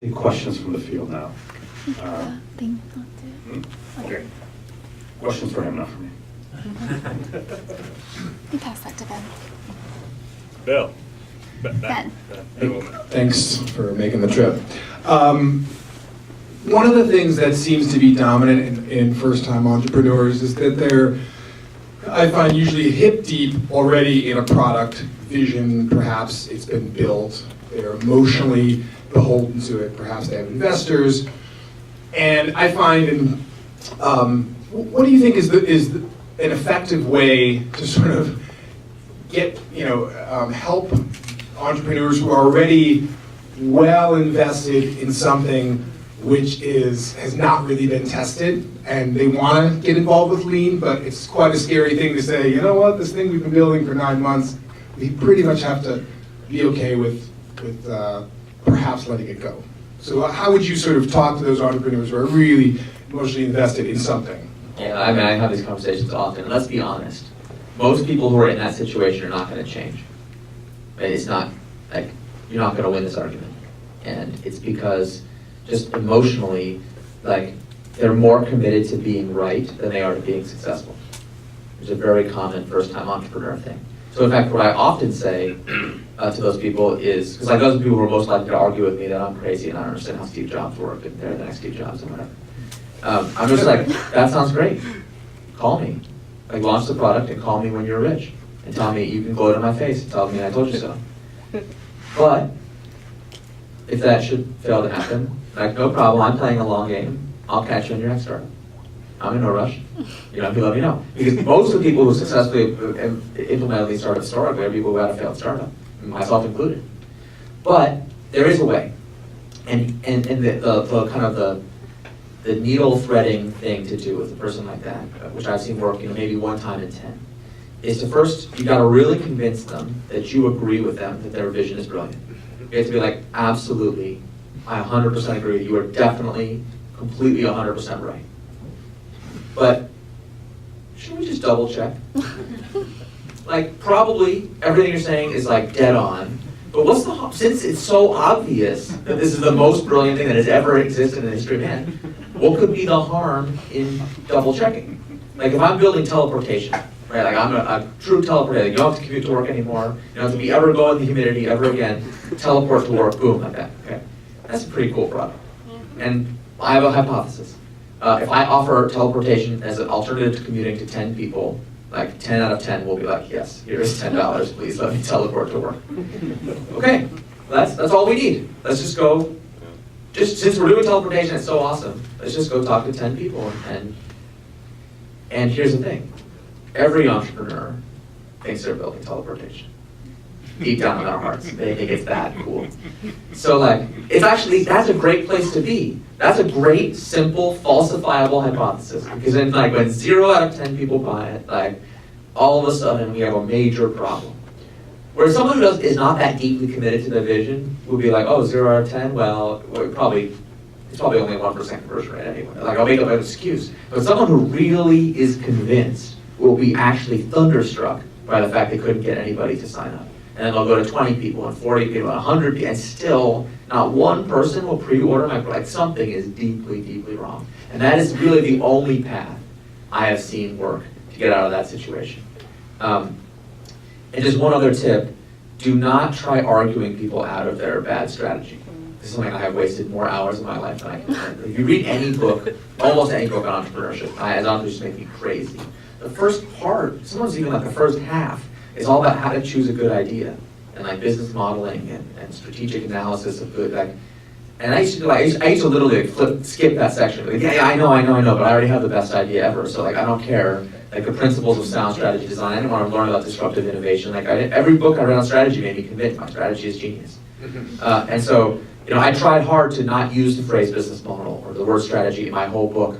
Any questions from the field now? Thing not to. Okay. Questions for him, not for me. You pass that to Ben. Bill. Ben. Thanks for making the trip. One of the things that seems to be dominant in first-time entrepreneurs is that they're, I find, usually hip deep already in a product vision. Perhaps it's been built. They're emotionally beholden to it. Perhaps they have investors. And I find, what do you think is an effective way to sort of get, help entrepreneurs who are already well invested in something which has not really been tested, and they want to get involved with lean, but it's quite a scary thing to say, you know what, this thing we've been building for 9 months, we pretty much have to be okay with perhaps letting it go. So how would you sort of talk to those entrepreneurs who are really emotionally invested in something? Yeah, I mean, I have these conversations often. Let's be honest. Most people who are in that situation are not going to change. It's not, like, you're not going to win this argument. And it's because just emotionally, like, they're more committed to being right than they are to being successful. It's a very common first-time entrepreneur thing. So in fact, what I often say to those people is, because like those people who are most likely to argue with me that I'm crazy and I don't understand how Steve Jobs worked and they're the next Steve Jobs and whatever. I'm just like, that sounds great. Call me. Like, launch the product and call me when you're rich. And tell me, you can gloat in my face and tell me I told you so. But if that should fail to happen, like, no problem, I'm playing a long game. I'll catch you in your next startup. I'm in no rush. You know, if you let me know. Because most of the people who successfully implemented these startups historically are people who had a failed startup, myself included. But there is a way. And the kind of the needle threading thing to do with a person like that, which I've seen work, maybe 1 time in 10, is to first, you gotta really convince them that you agree with them that their vision is brilliant. You have to be like, absolutely, I 100% agree, you are definitely, completely 100% right. But, should we just double check? Like, probably everything you're saying is like dead on, but what's the, since it's so obvious that this is the most brilliant thing that has ever existed in the history of man, what could be the harm in double checking? Like, if I'm building teleportation, right, like I'm a true teleporter, you don't have to commute to work anymore, you don't have to ever go in the humidity ever again, teleport to work, boom, like that, okay? That's a pretty cool product. And I have a hypothesis. If I offer teleportation as an alternative to commuting to 10 people, like 10 out of 10 will be like, yes, here's $10, please let me teleport to work. Okay, that's all we need. Let's just go, just since we're doing teleportation, it's so awesome, let's just go talk to 10 people. And here's the thing, every entrepreneur thinks they're building teleportation. Deep down in their hearts, they think it's that cool. So like, it's actually, that's a great place to be. That's a great, simple, falsifiable hypothesis. Because then like when 0 out of 10 people buy it, like all of a sudden we have a major problem. Whereas someone who is not that deeply committed to the vision would be like, oh, 0 out of 10, well, it's probably only a 1% conversion rate anyway. Like, I'll make up an excuse. But someone who really is convinced will be actually thunderstruck by the fact they couldn't get anybody to sign up. And then they'll go to 20 people and 40 people and 100 people, and still not one person will pre-order my product. Something is deeply, deeply wrong. And that is really the only path I have seen work to get out of that situation. And just one other tip, do not try arguing people out of their bad strategy. This is something I have wasted more hours of my life than I can remember. If you read any book, almost any book on entrepreneurship, as entrepreneurs just make me crazy. The first part, sometimes even like the first half, is all about how to choose a good idea and like business modeling and strategic analysis of good, like, and I used to literally like skip that section. Like, yeah, I know, but I already have the best idea ever, so like I don't care. Like the principles of sound strategy design, I didn't want to learn about disruptive innovation. Like every book I read on strategy made me convinced my strategy is genius. And so, I tried hard to not use the phrase business model or the word strategy in my whole book.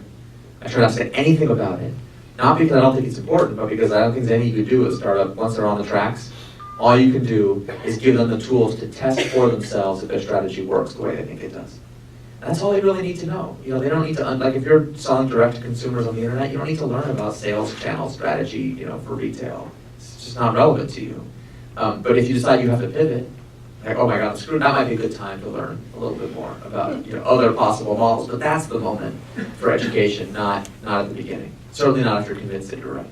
I tried not to say anything about it. Not because I don't think it's important, but because I don't think there's anything you could do with a startup once they're on the tracks. All you can do is give them the tools to test for themselves if their strategy works the way they think it does. And that's all they really need to know. They don't need to, like if you're selling direct to consumers on the internet, you don't need to learn about sales channel strategy, for retail. It's just not relevant to you. But if you decide you have to pivot, like, oh my God, I'm screwed, that might be a good time to learn a little bit more about, other possible models. But that's the moment for education, not at the beginning. Certainly not if you're convinced that you're right.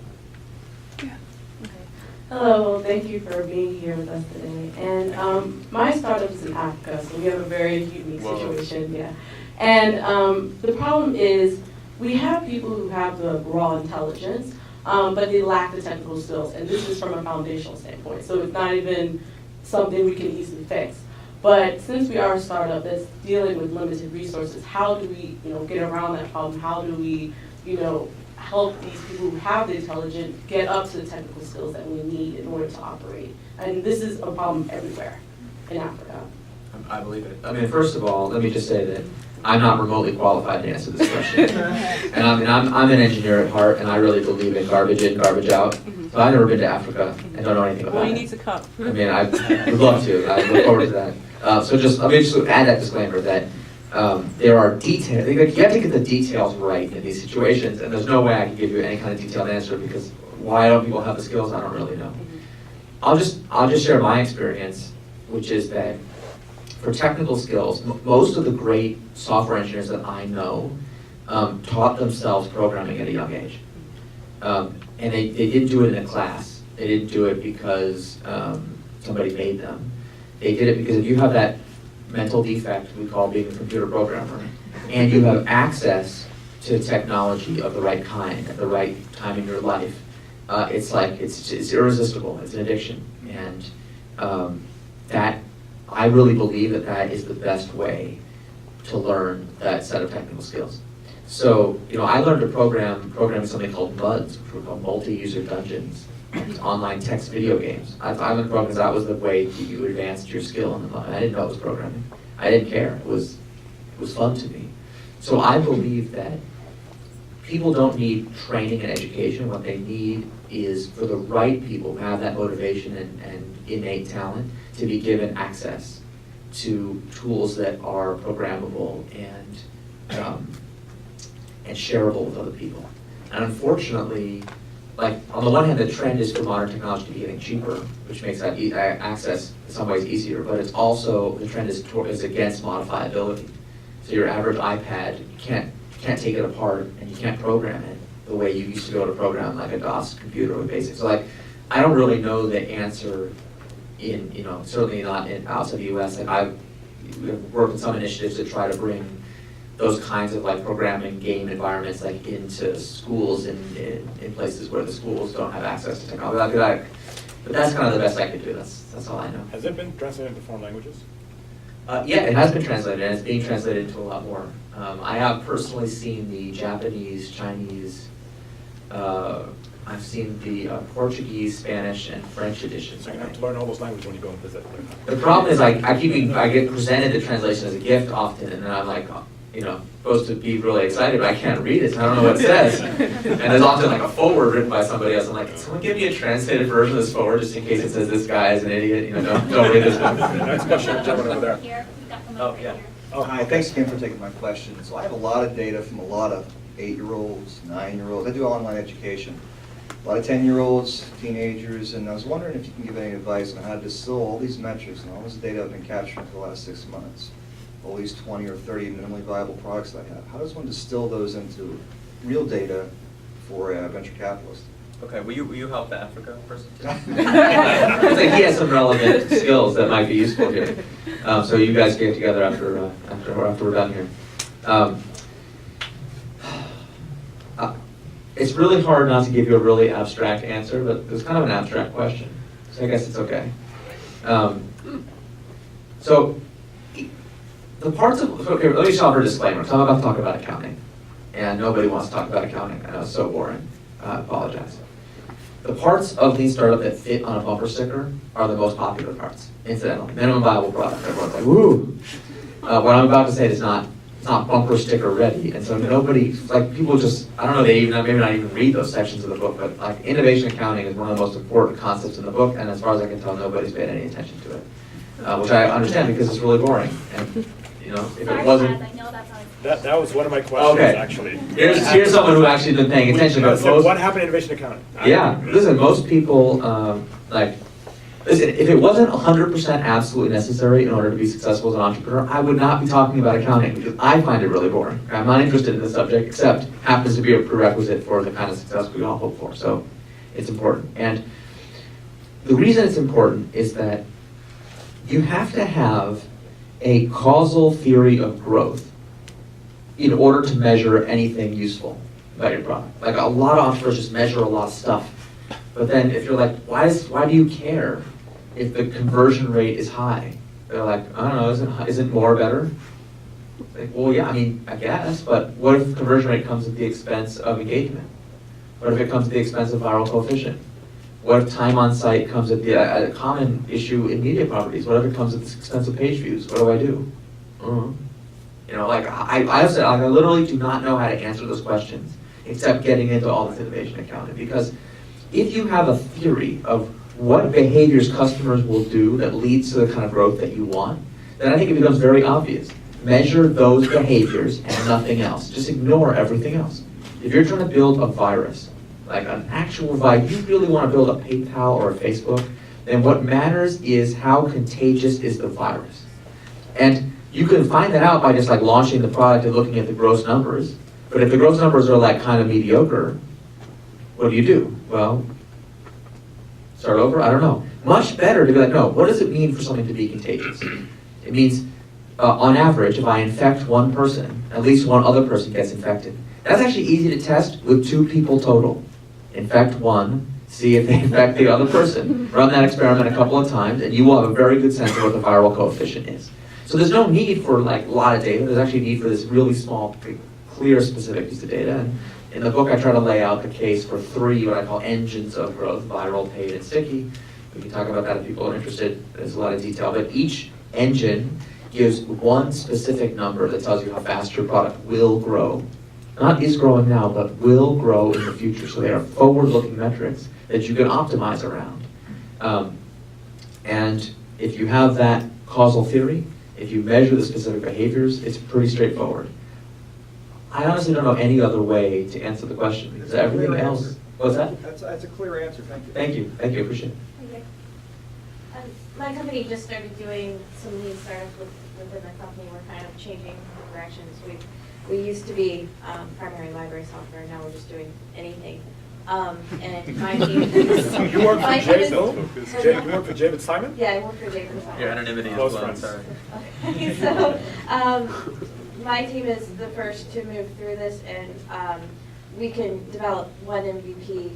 Hello, thank you for being here with us today. And my startup is in Africa, so we have a very unique situation. Yeah. And the problem is we have people who have the raw intelligence, but they lack the technical skills. And this is from a foundational standpoint. So it's not even something we can easily fix. But since we are a startup that's dealing with limited resources, how do we, get around that problem? How do we, help these people who have the intelligence get up to the technical skills that we need in order to operate? And this is a problem everywhere in Africa. I believe it. I mean, first of all, let me just say that I'm not remotely qualified to answer this question. And I mean, I'm an engineer at heart, and I really believe in garbage in, garbage out. So I've never been to Africa and don't know anything about it. Well, you need to come. I mean, I would love to. I look forward to that. So let me just add that disclaimer that there are details. You have to get the details right in these situations, and there's no way I can give you any kind of detailed answer because why don't people have the skills? I don't really know. I'll just share my experience, which is that for technical skills, most of the great software engineers that I know taught themselves programming at a young age. And they didn't do it in a class. They didn't do it because somebody made them. They did it because if you have that mental defect we call being a computer programmer, and you have access to technology of the right kind at the right time in your life, it's irresistible. It's an addiction. And that I really believe that is the best way to learn that set of technical skills. So, I learned to program something called MUDs, which were called multi-user dungeons, online text video games. I learned programming because that was the way you advanced your skill in the MUD. I didn't know it was programming. I didn't care. It was fun to me. So I believe that people don't need training and education. What they need is for the right people who have that motivation and innate talent to be given access to tools that are programmable and shareable with other people. And unfortunately, like on the one hand, the trend is for modern technology to be getting cheaper, which makes that access in some ways easier. But it's also the trend is against modifiability. So your average iPad, you can't take it apart and you can't program it the way you used to be able to program like a DOS computer with BASIC. So like, I don't really know the answer in certainly not outside the U.S. Like I've worked with some initiatives to try to bring those kinds of like programming game environments like into schools in places where the schools don't have access to technology. But that's kind of the best I could do. That's all I know. Has it been translated into foreign languages? Yeah, it has been translated, and it's being translated into a lot more. I have personally seen the Japanese, Chinese, I've seen the Portuguese, Spanish, and French editions. So you're going to have to learn all those languages when you go and visit. The problem is I get presented the translation as a gift often, and then I'm like, supposed to be really excited, but I can't read it, so I don't know what it says. And there's often like a forward written by somebody else. I'm like, can someone give me a translated version of this forward just in case it says this guy is an idiot? Don't read this one. Next question, gentleman over there. Here, we got the mic Oh, right yeah. here. Oh, Hi, thanks again for taking my question. So I have a lot of data from a lot of 8-year-olds, 9-year-olds. I do online education. A lot of 10-year-olds, teenagers, and I was wondering if you can give any advice on how to distill all these metrics and all this data I've been capturing for the last 6 months. All these 20 or 30 minimally viable products that I have. How does one distill those into real data for a venture capitalist? Okay, will you help the Africa person too? I think he has some relevant skills that might be useful here. So you guys get together after we're done here. It's really hard not to give you a really abstract answer, but it's kind of an abstract question, so I guess it's okay. So the parts of, okay, let me start with a disclaimer, because I'm about to talk about accounting, and nobody wants to talk about accounting. I know it's so boring. I apologize. The parts of Lean Startup that fit on a bumper sticker are the most popular parts, incidentally. Minimum viable product. Everyone's like, woo! What I'm about to say is not bumper sticker ready, and so nobody, like people just, I don't know, they even, maybe not even read those sections of the book, but like innovation accounting is one of the most important concepts in the book, and as far as I can tell, nobody's paid any attention to it, which I understand because it's really boring, and if it Sorry, wasn't. guys, I know that's always. That was one of my questions, Okay. actually. Here's someone who actually been paying attention, but So most, what happened in innovation accounting? yeah, listen, most people, like, Listen, if it wasn't 100% absolutely necessary in order to be successful as an entrepreneur, I would not be talking about accounting because I find it really boring. I'm not interested in the subject, except happens to be a prerequisite for the kind of success we all hope for. So it's important. And the reason it's important is that you have to have a causal theory of growth in order to measure anything useful about your product. Like a lot of entrepreneurs just measure a lot of stuff. But then if you're like, why do you care if the conversion rate is high? They're like, I don't know, isn't more better? Like, well, yeah, I mean, I guess, but what if the conversion rate comes at the expense of engagement? What if it comes at the expense of viral coefficient? What if time on site comes at the a common issue in media properties? What if it comes at the expense of page views? What do I do? You know, like I said, I literally do not know how to answer those questions except getting into all this innovation accounting. Because if you have a theory of what behaviors customers will do that leads to the kind of growth that you want, then I think it becomes very obvious. Measure those behaviors and nothing else. Just ignore everything else. If you're trying to build a virus, like an actual virus, you really want to build a PayPal or a Facebook, then what matters is how contagious is the virus. And you can find that out by just like launching the product and looking at the gross numbers. But if the gross numbers are like kind of mediocre, what do? Well, start over? I don't know. Much better to be like, no, what does it mean for something to be contagious? It means, on average, if I infect one person, at least one other person gets infected. That's actually easy to test with 2 people total. Infect one, see if they infect the other person. Run that experiment a couple of times, and you will have a very good sense of what the viral coefficient is. So there's no need for like a lot of data. There's actually a need for this really small, clear, specific piece of data. And in the book, I try to lay out the case for 3 what I call engines of growth: viral, paid, and sticky. We can talk about that if people are interested. There's a lot of detail, but each engine gives one specific number that tells you how fast your product will grow. Not is growing now, but will grow in the future. So they are forward-looking metrics that you can optimize around. And if you have that causal theory, if you measure the specific behaviors, it's pretty straightforward. I honestly don't know any other way to answer the question because everything else. What's that? That's a clear answer, thank you. Thank you, appreciate it. Okay. My company just started doing some lean startups within the company. We're kind of changing directions. We used to be primary library software. Now we're just doing anything. And my team. You work for my team is- You work for David Simon? Yeah, I work for David Simon. Your anonymity as Close well, friends. sorry. Okay, so my team is the first to move through this, and we can develop one MVP.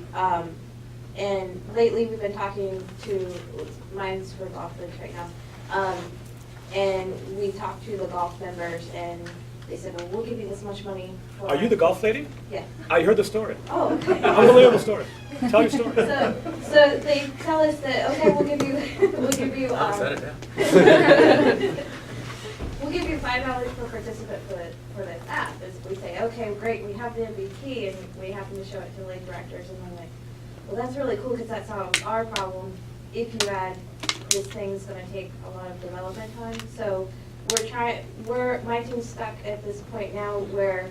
And lately, we've been talking to, mine's for golf leagues right now, and we talked to the golf members, and they said, well, we'll give you this much money for. Are you the golf lady? Yeah. I heard the story. Oh, okay. Unbelievable story. Tell your story. So they tell us that, okay, we'll give you. Set it down. We'll give you $5 per participant for the app. As we say, okay, great, we have the MVP, and we happen to show it to the league directors, and they're like, well, that's really cool because that solves our problem. If you add this thing's going to take a lot of development time. So my team's stuck at this point now where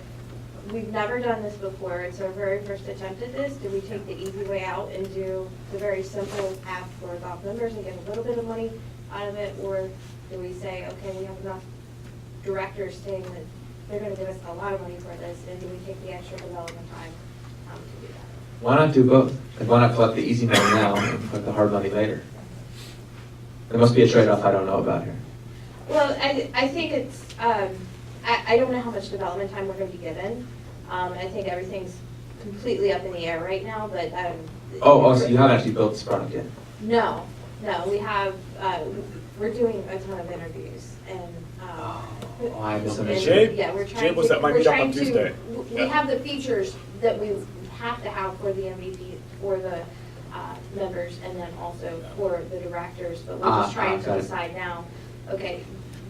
we've never done this before. It's our very first attempt at this. Do we take the easy way out and do the very simple app for golf members and get a little bit of money out of it, or do we say, okay, we have enough directors saying that they're going to give us a lot of money for this, and do we take the extra development time to do that? Why not do both? Like, why not collect the easy money now and collect the hard money later? There must be a trade-off I don't know about here. Well, I think it's, I don't know how much development time we're going to be given. I think everything's completely up in the air right now, but. So you haven't actually built this product yet? No, we have, we're doing a ton of interviews, and. I misunderstood. Yeah, we're trying Jabe was at my meetup on Tuesday. We have the features that we have to have for the MVP, for the members, and then also for the directors, but we're just trying to decide now, okay,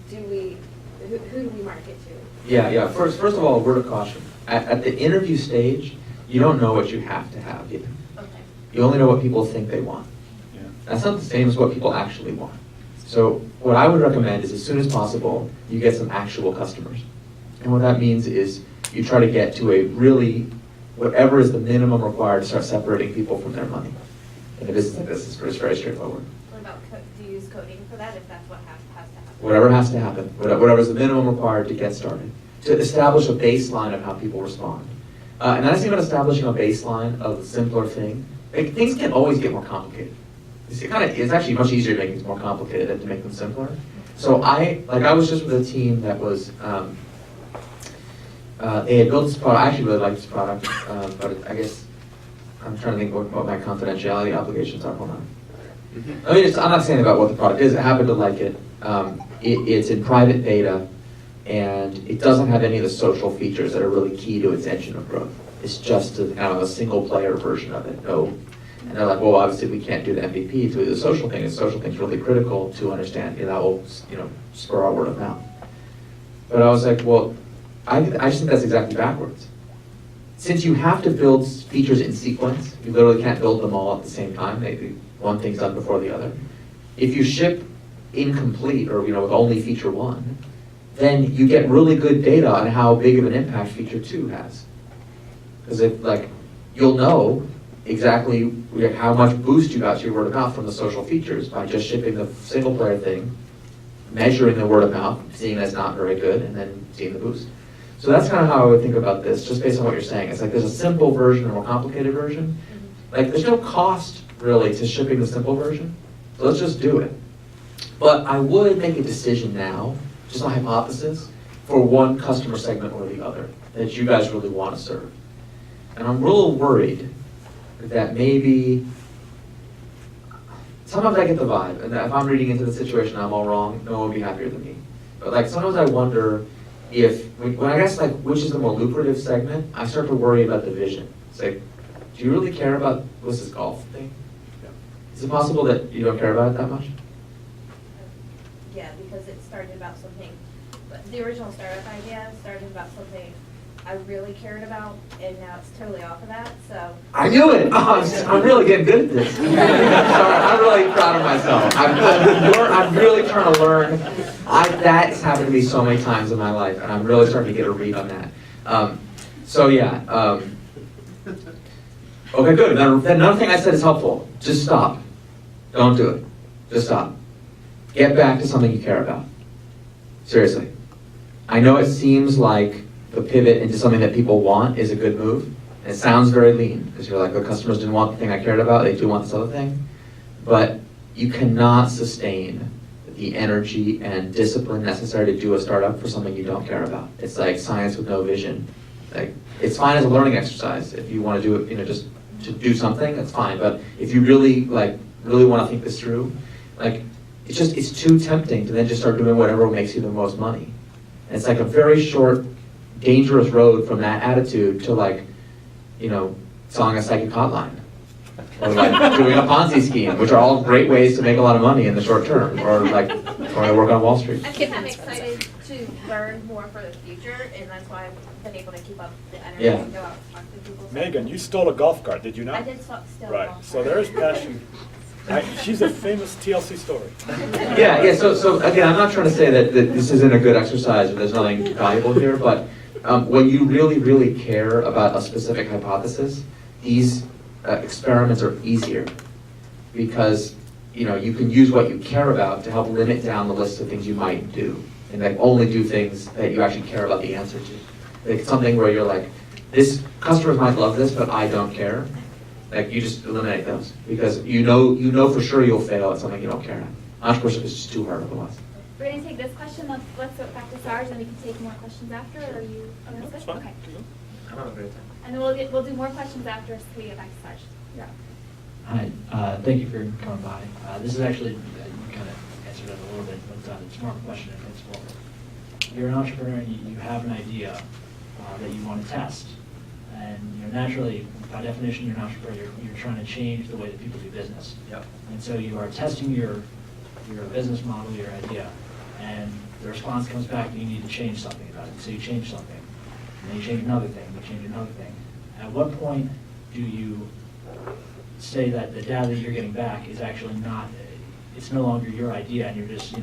who do we market to? Yeah. First of all, a word of caution. At the interview stage, you don't know what you have to have yet. Okay. You only know what people think they want. Yeah. That's not the same as what people actually want. So what I would recommend is as soon as possible, you get some actual customers. And what that means is you try to get to a really, whatever is the minimum required to start separating people from their money. In a business like this, it's very straightforward. actually about, do you use coding for that if that's what has to happen? Whatever has to happen, whatever's the minimum required to get started, to establish a baseline of how people respond. And that's even establishing a baseline of a simpler thing. Like, things can always get more complicated. It's actually much easier to make things more complicated than to make them simpler. So I was just with a team that was, they had built this product. I actually really liked this product, but I guess I'm trying to think what my confidentiality obligations are. Hold on. I mean, I'm not saying about what the product is. I happen to like it. It's in private beta, and it doesn't have any of the social features that are really key to its engine of growth. It's just kind of a single-player version of it. And they're like, well, obviously we can't do the MVP to do the social thing. The social thing's really critical to understand. That will, spur our word of mouth. But I was like, well, I just think that's exactly backwards. Since you have to build features in sequence, you literally can't build them all at the same time. Maybe one thing's done before the other. If you ship incomplete or with only feature 1, then you get really good data on how big of an impact feature 2 has. Because you'll know exactly how much boost you got to your word of mouth from the social features by just shipping the single player thing, measuring the word of mouth, seeing that's not very good, and then seeing the boost. So that's kind of how I would think about this, just based on what you're saying. It's like there's a simple version and a more complicated version. Like there's no cost really to shipping the simple version. So let's just do it. But I would make a decision now, just a hypothesis, for one customer segment or the other that you guys really want to serve. And I'm a little worried that maybe, sometimes I get the vibe, and if I'm reading into the situation, I'm all wrong, no one will be happier than me. But sometimes I wonder if, when I guess which is the more lucrative segment, I start to worry about the vision. It's like, do you really care about, what's this golf thing? Is it possible that you don't care about it that much? Yeah, because it started about something, but the original startup idea started about something I really cared about, and now it's totally off of that, so. I knew it! Oh, I'm really getting good at this. Sorry, I'm really proud of myself. I'm really trying to learn. That's happened to me so many times in my life, and I'm really starting to get a read on that. Okay, good. Then another thing I said is helpful. Just stop. Don't do it. Just stop. Get back to something you care about. Seriously. I know it seems like the pivot into something that people want is a good move. And it sounds very lean, because you're like, the customers didn't want the thing I cared about, they do want this other thing. But you cannot sustain the energy and discipline necessary to do a startup for something you don't care about. It's like science with no vision. It's fine as a learning exercise. If you want to do it, just to do something, that's fine. But if you really want to think this through, it's too tempting to then just start doing whatever makes you the most money. And it's like a very short, dangerous road from that attitude to selling a psychic hotline. Or doing a Ponzi scheme, which are all great ways to make a lot of money in the short term, or to work on Wall Street. I think I'm excited to learn more for the future, and that's why I've been able to keep up the energy and go out and talk to people. Megan, you stole a golf cart, did you not? I did steal a Right, golf so cart. there's passion. She's a famous TLC story. Yeah. So again, I'm not trying to say that this isn't a good exercise or there's nothing valuable here, but when you really, really care about a specific hypothesis, these experiments are easier because you can use what you care about to help limit down the list of things you might do, and only do things that you actually care about the answer to. Like something where you're like, this customers might love this, but I don't care. You just eliminate those because you know for sure you'll fail at something you don't care at. Entrepreneurship is just too hard otherwise. We're going to take this question. Let's go back to Sarge, and we can take more questions after. Or are you? No, good? it's fine. Okay. I'm having a great time. And then we'll do more questions after we get back to Sarge. You're up. Hi, thank you for coming by. This is actually, you kind of answered it a little bit, but it's more of a question in principle. You're an entrepreneur and you have an idea that you want to test. And naturally, by definition, you're an entrepreneur, you're trying to change the way that people do business. Yep. And so you are testing your business model, your idea, and the response comes back and you need to change something about it. So you change something, and then you change another thing, you change another thing. At what point do you say that the data that you're getting back is actually not, it's no longer your idea, and you're just,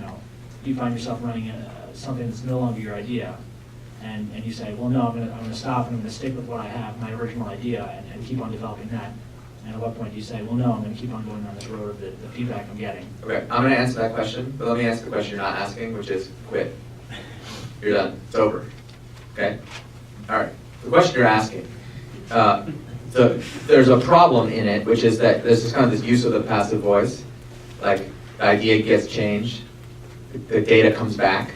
you find yourself running something that's no longer your idea, and you say, well, no, I'm going to stop and I'm going to stick with what I have, my original idea, and keep on developing that. And at what point do you say, well, no, I'm going to keep on going on this road of the feedback I'm getting? Okay, I'm gonna answer that question, but let me ask the question you're not asking, which is quit. You're done, it's over, okay? All right, the question you're asking, there's a problem in it, which is that there's this kind of this use of the passive voice, like the idea gets changed, the data comes back.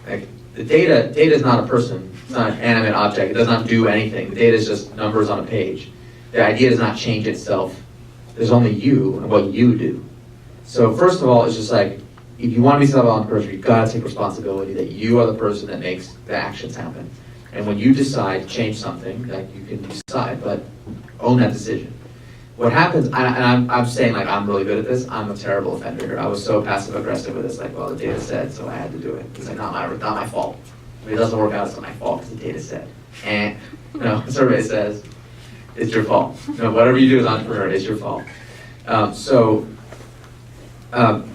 Like the data is not a person, it's not an animate object, it does not do anything, the data is just numbers on a page. The idea does not change itself, there's only you and what you do. So first of all, it's just like, if you want to be a self-reliant person, you've got to take responsibility that you are the person that makes the actions happen. And when you decide to change something, like you can decide, but own that decision. What happens, and I'm saying like I'm really good at this, I'm a terrible offender here. I was so passive aggressive with this, like, well, the data said, so I had to do it. It's like not my fault. If it doesn't work out, it's not my fault because the data said. And, the survey says, it's your fault. Whatever you do as an entrepreneur, it's your fault.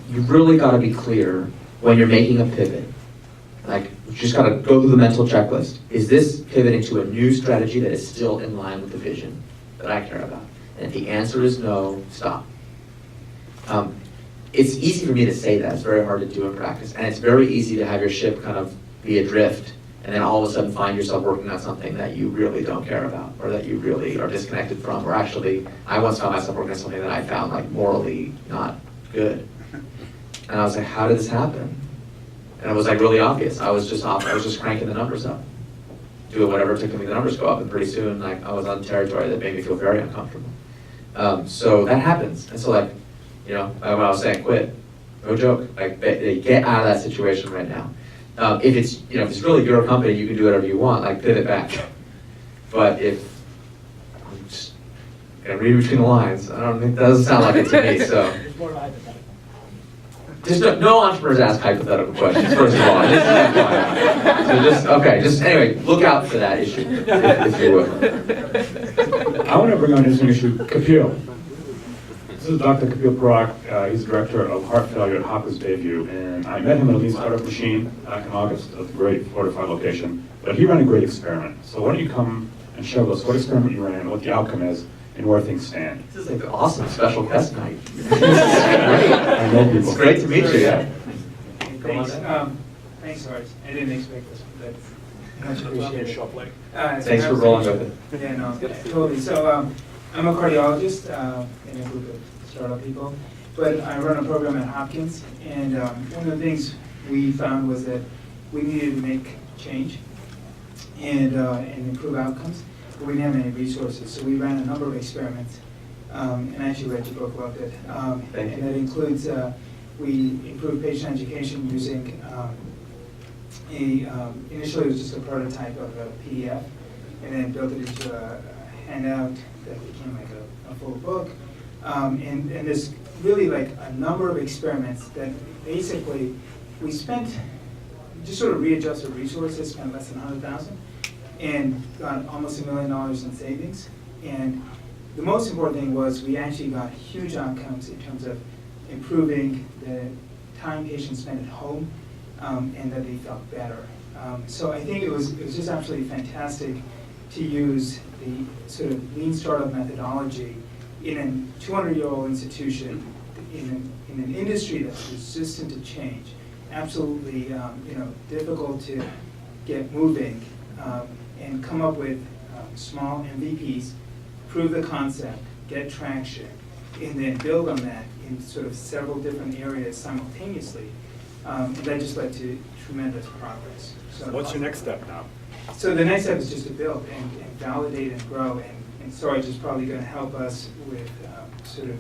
You've really got to be clear when you're making a pivot. Like, you just got to go through the mental checklist. Is this pivoting to a new strategy that is still in line with the vision that I care about? And if the answer is no, stop. It's easy for me to say that. It's very hard to do in practice. And it's very easy to have your ship kind of be adrift and then all of a sudden find yourself working on something that you really don't care about or that you really are disconnected from. Or actually, I once found myself working on something that I found like morally not good. And I was like, how did this happen? And it was like really obvious. I was just cranking the numbers up. Doing whatever it took to make the numbers go up, and pretty soon like I was on territory that made me feel very uncomfortable. So that happens. And so like, when I was saying quit, no joke, like get out of that situation right now. If it's really your company, you can do whatever you want, like pivot back. But if I'm just gonna read between the lines, I don't think that doesn't sound like it to me. So It's more hypothetical. just no entrepreneurs ask hypothetical questions. First of all, anyway, look out for that issue if you would. I want to bring on this issue, Kapil. This is Dr. Kapil Parak. He's director of heart failure at Hopkins Bayview, and I met him at a lean startup machine back in August at the great fortified location. But he ran a great experiment. So why don't you come and show us what experiment you ran, what the outcome is, and where things stand. This is like an awesome special guest night. This is great. I know people. It's great to meet you. Yeah. Thanks. Thanks, Sarge. I didn't expect this, but much appreciated. Thanks for rolling with it. Yeah, no, totally. So I'm a cardiologist in a group of startup people, but I run a program at Hopkins, and one of the things we found was that we needed to make change and improve outcomes, but we didn't have any resources. So we ran a number of experiments, and I actually read your book, loved it. And that includes we improved patient education using initially it was just a prototype of a PDF, and then built it into a handout that became like a full book. And there's really like a number of experiments that basically we spent, just sort of readjusted resources, spent less than $100,000, and got almost $1 million in savings. And the most important thing was we actually got huge outcomes in terms of improving the time patients spent at home, and that they felt better. So I think it was just absolutely fantastic to use the sort of lean startup methodology in a 200-year-old institution, in an industry that's resistant to change, absolutely difficult to get moving, and come up with small MVPs, prove the concept, get traction, and then build on that in sort of several different areas simultaneously. And that just led to tremendous progress. So What's your next step now? So the next step is just to build and validate and grow, and Sarge is probably going to help us with sort of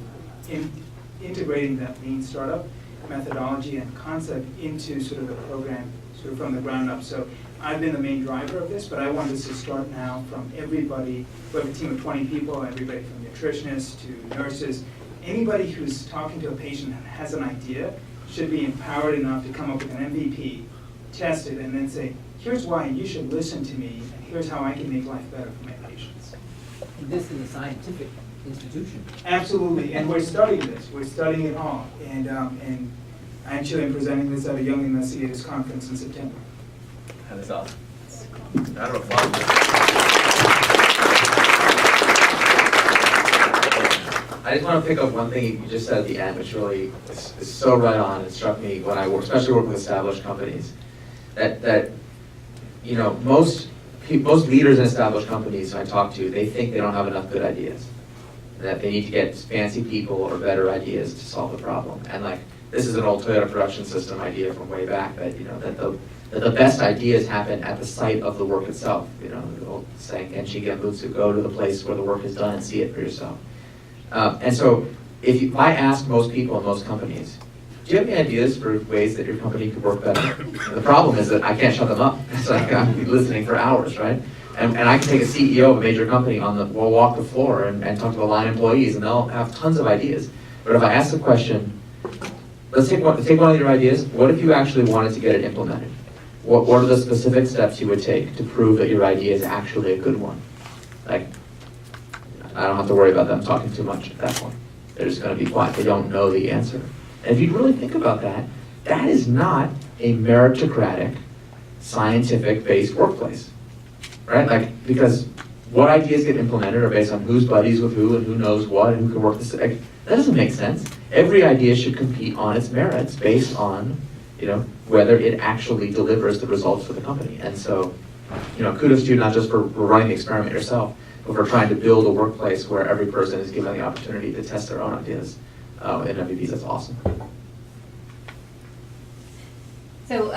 integrating that lean startup methodology and concept into sort of the program sort of from the ground up. So I've been the main driver of this, but I want us to start now from everybody. We have a team of 20 people, everybody from nutritionists to nurses. Anybody who's talking to a patient and has an idea should be empowered enough to come up with an MVP, test it, and then say, here's why you should listen to me, and here's how I can make life better for my patients. This is a scientific institution. Absolutely, and we're studying this. We're studying it all. And I actually am presenting this at a Young Investigators Conference in September. That is awesome. Round of applause. I just want to pick up one thing you just said at the end, which really is so right on. It struck me when I work, especially work with established companies, that you know, most leaders in established companies I talk to, they think they don't have enough good ideas, that they need to get fancy people or better ideas to solve the problem. And like, this is an old Toyota production system idea from way back, that you know, that the best ideas happen at the site of the work itself. You know, the old saying, "Enshi Genbutsu," go to the place where the work is done and see it for yourself. And so, if I ask most people in most companies, do you have any ideas for ways that your company could work better? The problem is that I can't shut them up. It's like I'm listening for hours, right? And I can take a CEO of a major company we'll walk the floor and talk to the line employees, and they'll have tons of ideas. But if I ask the question, let's take one of your ideas. What if you actually wanted to get it implemented? What are the specific steps you would take to prove that your idea is actually a good one? Like, I don't have to worry about them talking too much at that point. They're just going to be quiet. They don't know the answer. And if you really think about that, that is not a meritocratic, scientific-based workplace, right? Like, because what ideas get implemented are based on who's buddies with who and who knows what and who can work this. Like, that doesn't make sense. Every idea should compete on its merits based on, you know, whether it actually delivers the results for the company. And so, you know, kudos to you not just for running the experiment yourself, but for trying to build a workplace where every person is given the opportunity to test their own ideas in MVPs. That's awesome. So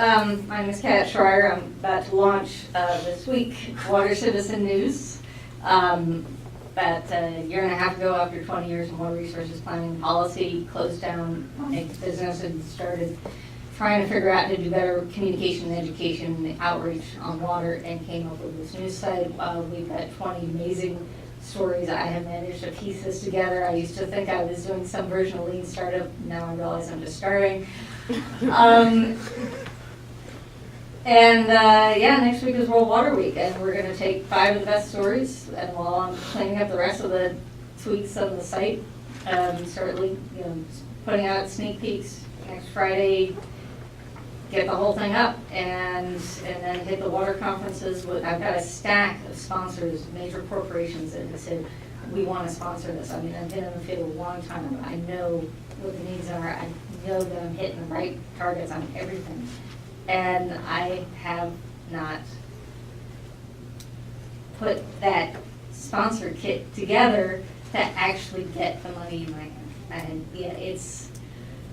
my name is Kat Schreier. I'm about to launch this week Water Citizen News. About a year and a half ago, after 20 years in water resources planning policy, closed down my business and started trying to figure out how to do better communication and education and outreach on water, and came up with this news site. We've got 20 amazing stories. I have managed to piece this together. I used to think I was doing some version of Lean Startup. Now I realize I'm just starting. Yeah, next week is World Water Week, and we're going to take 5 of the best stories, and while I'm cleaning up the rest of the tweaks on the site, start putting out sneak peeks next Friday, get the whole thing up, and then hit the water conferences. I've got a stack of sponsors, major corporations that have said, we want to sponsor this. I mean, I've been in the field a long time. I know what the needs are. I know that I'm hitting the right targets on everything. And I have not put that sponsor kit together to actually get the money in my hand. And yeah, it's...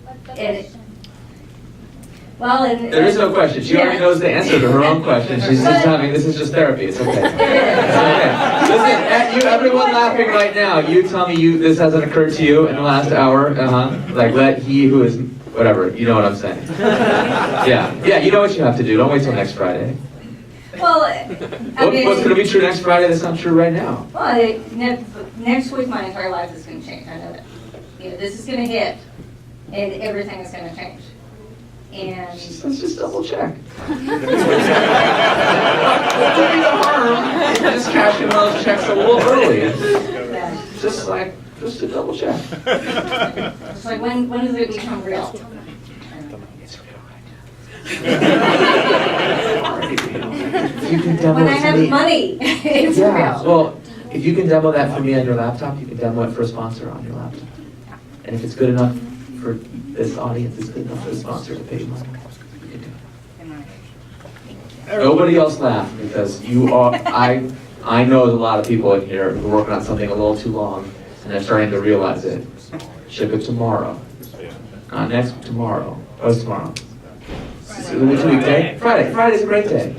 What's the question? Well, and there is no question. She already knows the answer to her own question. She's just having, this is just therapy. It's okay. It's okay. Listen, everyone laughing right now, you tell me this hasn't occurred to you in the last hour. Like, let he who is, whatever, you know what I'm saying. Yeah, you know what you have to do. Don't wait till next Friday. Well, what's going to be true next Friday that's not true right now? Well, next week my entire life is going to change. I know that. This is going to hit, and everything is going to change. And let's just double check. Just cashing those checks a little early. Just to double check. It's like, when does it become real? You can demo when it I have me. Money, it's real. Well, if you can demo that for me on your laptop, you can demo it for a sponsor on your laptop. And if it's good enough for this audience, it's good enough for the sponsor to pay you money. You can do it. Nobody else laugh, because you are. I know there's a lot of people in here who are working on something a little too long, and they're starting to realize it. Ship it tomorrow. Not next, tomorrow. Post tomorrow. Friday. Friday's a great day.